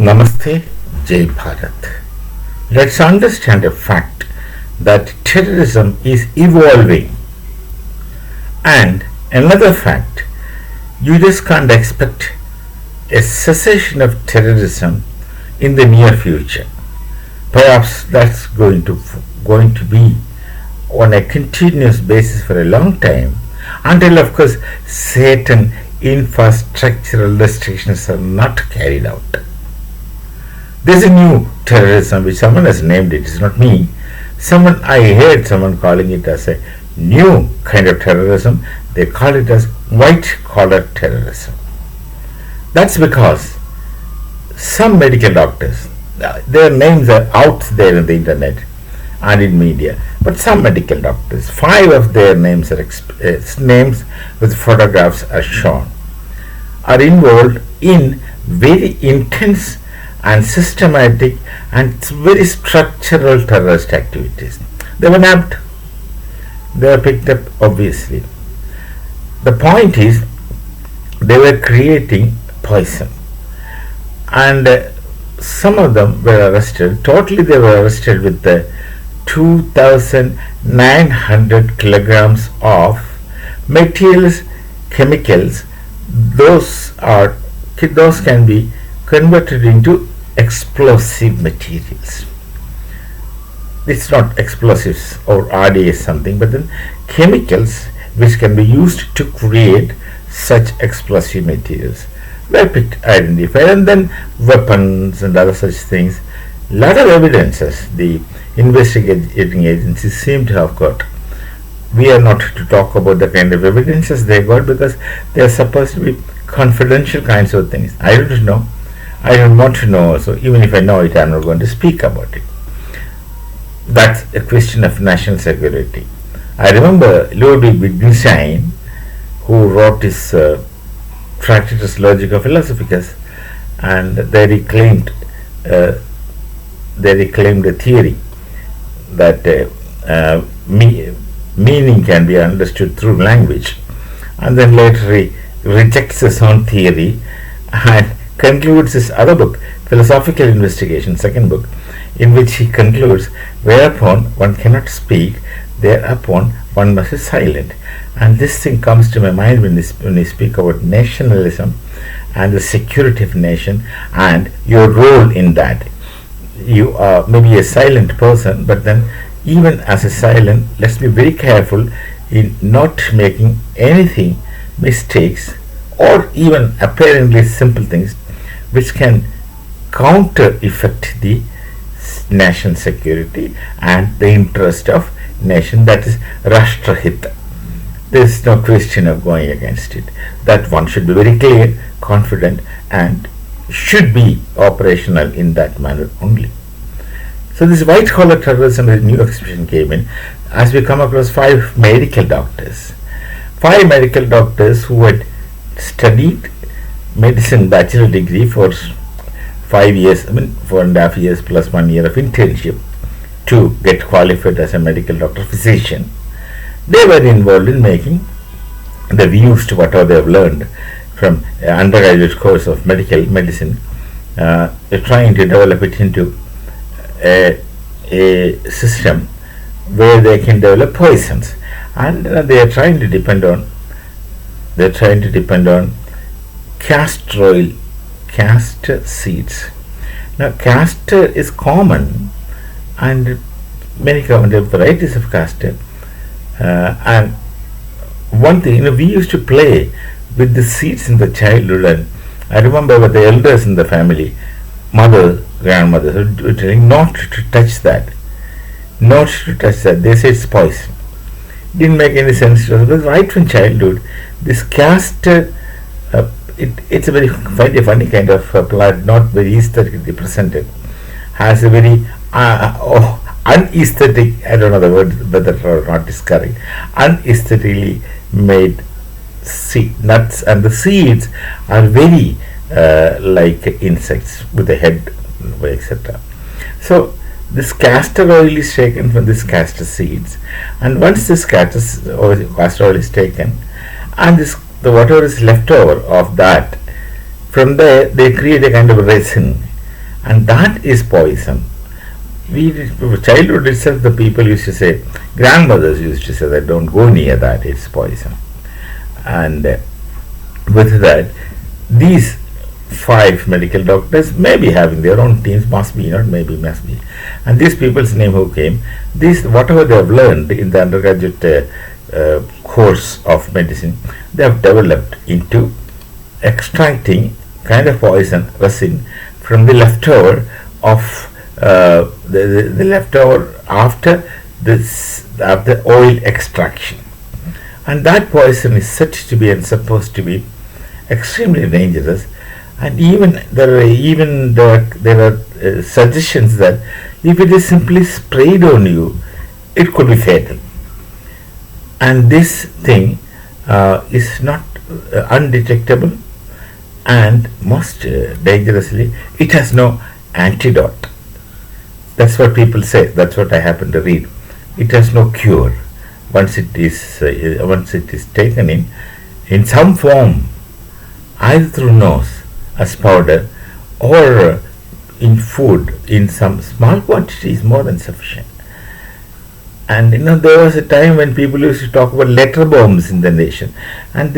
Namaste, Jai Bharat. Let's understand a fact that terrorism is evolving, and another fact, you just can't expect a cessation of terrorism in the near future. Perhaps that's going to be on a continuous basis for a long time, until of course certain infrastructural restrictions are not carried out. There's a new terrorism which someone has named it. It's not me. I heard someone calling it as a new kind of terrorism. They call it as white collar terrorism. That's because some medical doctors, their names are out there in the internet and in media, but some medical doctors, 5 of their names are names with photographs are shown, are involved in very intense and systematic and very structural terrorist activities. They were nabbed. They were picked up, obviously. The point is, they were creating poison. And some of them were arrested. Totally they were arrested with 2,900 kilograms of materials, chemicals. Those can be converted into explosive materials. It's not explosives or RDA something, but then chemicals which can be used to create such explosive materials were identified, and then weapons and other such things. Lot of evidences the investigating agencies seem to have got. We are not to talk about the kind of evidences they got because they are supposed to be confidential kinds of things. I don't know. I don't want to know, so even if I know it, I am not going to speak about it. That's a question of national security. I remember Ludwig Wittgenstein, who wrote his Tractatus Logica Philosophicus, and they reclaimed a theory that meaning can be understood through language, and then later he rejects his own theory and concludes his other book, Philosophical Investigation, second book, in which he concludes, whereupon one cannot speak, thereupon one must be silent. And this thing comes to my mind when we speak about nationalism and the security of nation and your role in that. You are maybe a silent person, but then even as a silent, let's be very careful in not making anything mistakes or even apparently simple things which can counter effect the national security and the interest of nation, that is Rashtrahita. There is no question of going against it. That one should be very clear, confident, and should be operational in that manner only. So this white collar terrorism, a new expression came in as we come across 5 medical doctors. 5 medical doctors who had studied medicine bachelor degree for 5 years, 4.5 years plus 1 year of internship to get qualified as a medical doctor, physician. They were involved in making, they've used whatever they have learned from undergraduate course of medical medicine, trying to develop it into a system where they can develop poisons, and they are trying to depend on castor seeds. Now castor is common, and many common varieties of castor, and one thing, we used to play with the seeds in the childhood, and I remember with the elders in the family, mother, grandmother, were telling not to touch that. They say it's poison. Didn't make any sense to us, but right from childhood, this castor, it's a very funny kind of plant, not very aesthetically presented, has a very unaesthetic, I don't know the word whether or not is correct, unaesthetically made nuts, and the seeds are very like insects with a head, etc. So this castor oil is taken from this castor seeds, and once this castor oil is taken, and the whatever is left over of that, from there they create a kind of resin and that is poison. We childhood itself, the people used to say, grandmothers used to say that don't go near that, it's poison. And with that, these five medical doctors may be having their own teams, must be, not maybe, must be. And these people's name who came, this whatever they have learned in the undergraduate course of medicine, they have developed into extracting kind of poison resin from the leftover of the leftover after the oil extraction. And that poison is said to be and supposed to be extremely dangerous. And even there are suggestions that if it is simply sprayed on you, it could be fatal. And this thing is not undetectable, and most dangerously, it has no antidote. That's what people say. That's what I happen to read. It has no cure. Once it is taken in some form, either through nose as powder or in food in some small quantity, is more than sufficient. And there was a time when people used to talk about letter bombs in the nation, and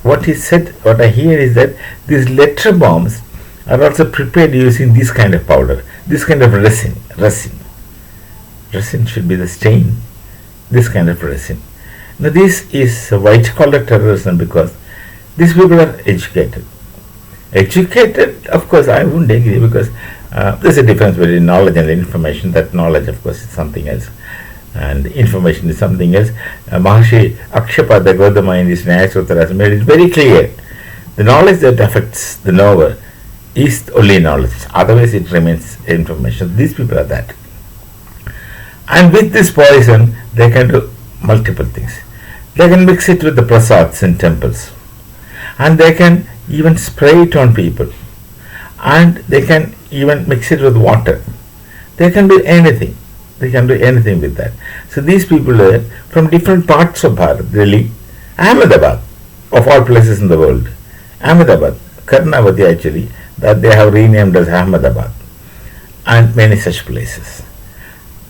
what I hear is that these letter bombs are also prepared using this kind of powder, this kind of resin. Resin should be the stain, this kind of resin. Now this is white collar terrorism because these people are educated. Educated, of course, I wouldn't agree, because there's a difference between knowledge and information. That knowledge, of course, is something else, and information is something else. Maharshi Akshapada Gautama in his Nyaya Sutra has made it very clear. The knowledge that affects the knower is only knowledge, otherwise it remains information. These people are that. And with this poison, they can do multiple things. They can mix it with the prasads in temples, and they can even spray it on people, and they can even mix it with water. They can do anything. They can do anything with that. So these people are from different parts of Bharat, Delhi, Ahmedabad, of all places in the world. Ahmedabad, Karnavati actually, that they have renamed as Ahmedabad, and many such places.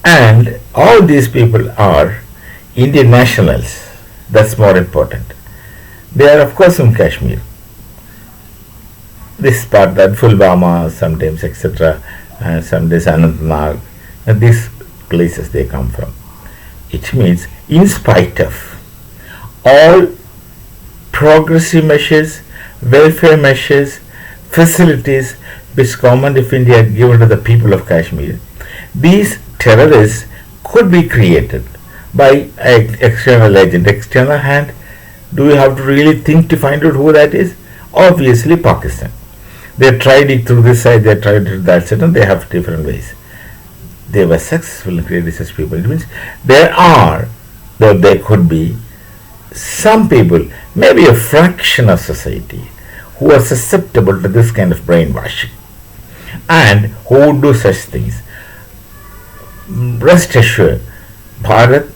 And all these people are Indian nationals. That's more important. They are, of course, from Kashmir. This part, that Pulwama, sometimes, etc., and sometimes Anantnag, and these places they come from. It means, in spite of all progressive measures, welfare measures, facilities which Government of India had given to the people of Kashmir, these terrorists could be created by an external agent. External hand, do we have to really think to find out who that is? Obviously Pakistan. They tried it through this side, they tried it through that side, and they have different ways. They were successful in creating such people. It means there could be some people, maybe a fraction of society, who are susceptible to this kind of brainwashing and who would do such things. Rest assured, Bharat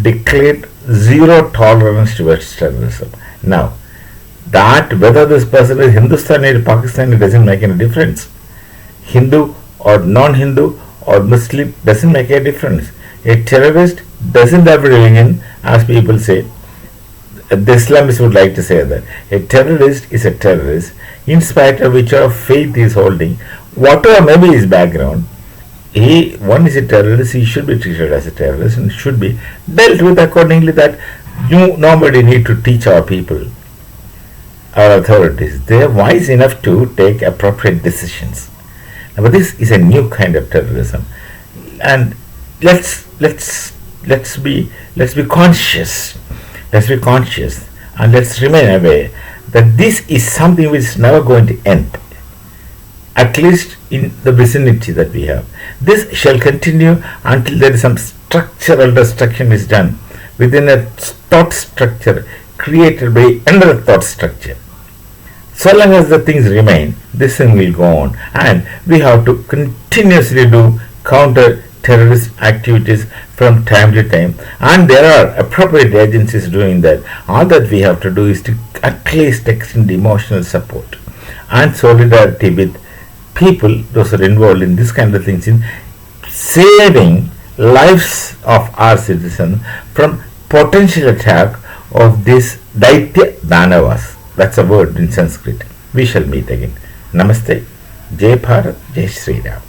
declared zero tolerance towards terrorism. Now, that whether this person is Hindustani or Pakistani doesn't make any difference. Hindu or non-Hindu or Muslim doesn't make a difference. A terrorist doesn't have a religion, as people say. The Islamists would like to say that a terrorist is a terrorist, in spite of whichever faith he is holding, whatever may be his background. One is a terrorist, he should be treated as a terrorist and should be dealt with accordingly. That nobody need to teach our people, our authorities. They are wise enough to take appropriate decisions. But this is a new kind of terrorism, and let's be conscious. Let's be conscious, and let's remain aware that this is something which is never going to end, at least in the vicinity that we have. This shall continue until there is some structural destruction is done within a thought structure created by another thought structure. So long as the things remain, this thing will go on, and we have to continuously do counter terrorist activities from time to time, and there are appropriate agencies doing that. All that we have to do is to at least extend emotional support and solidarity with people, those who are involved in this kind of things, in saving lives of our citizens from potential attack of these Daitya Danavas. That's a word in Sanskrit. We shall meet again. Namaste. Jai Bharat. Jai Sri Ram.